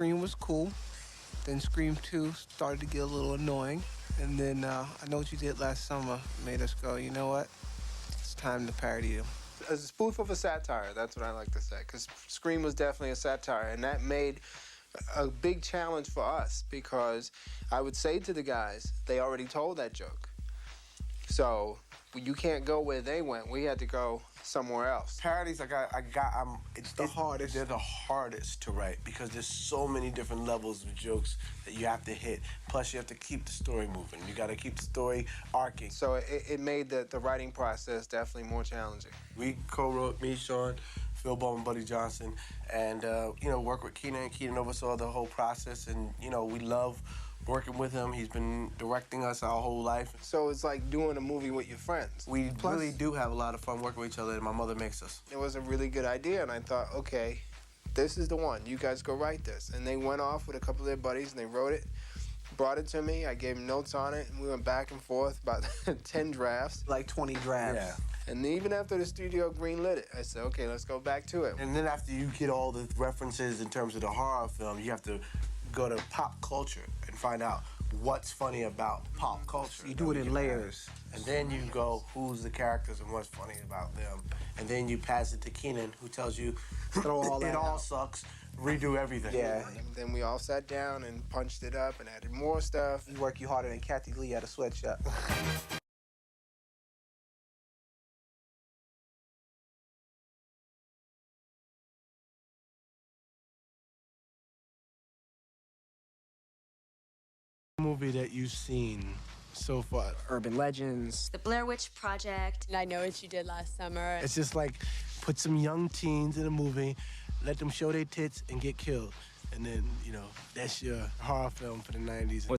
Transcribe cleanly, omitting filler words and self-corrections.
Scream was cool. Then Scream 2 started to get a little annoying. And then I Know What You Did Last Summer made us go, you know what? It's time to parody them. A spoof of a satire, that's what I like to say, because Scream was definitely a satire, and that made a big challenge for us, because I would say to the guys, they already told that joke. So you can't go where they went. We had to go somewhere else. Parodies, it's the hardest. They're the hardest to write because there's so many different levels of jokes that you have to hit. Plus, you have to keep the story moving. You got to keep the story arcing. So it made the writing process definitely more challenging. We co-wrote, me, Shawn, Phil Bowman, Buddy Johnson, and, work with Keenan. Keenan oversaw the whole process, and, we love working with him. He's been directing us our whole life. So it's like doing a movie with your friends. We really do have a lot of fun working with each other, and my mother makes us. It was a really good idea, and I thought, okay, this is the one. You guys go write this. And they went off with a couple of their buddies, and they wrote it, brought it to me. I gave them notes on it, and we went back and forth, about 10 drafts. Like 20 drafts. Yeah. And even after the studio greenlit it, I said, okay, let's go back to it. And then after you get all the references in terms of the horror film, you have to go to pop culture and find out what's funny about pop culture. You do it in layers. And then you go, who's the characters and what's funny about them. And then you pass it to Keenan, who tells you, throw all that it all out. sucks, redo everything. Yeah. And then we all sat down and punched it up and added more stuff. You work you harder than Kathy Lee at a sweatshop. Movie that you've seen so far? Urban Legends. The Blair Witch Project. And I Know What You Did Last Summer. It's just like put some young teens in a movie, let them show their tits and get killed. And then, that's your horror film for the 90s.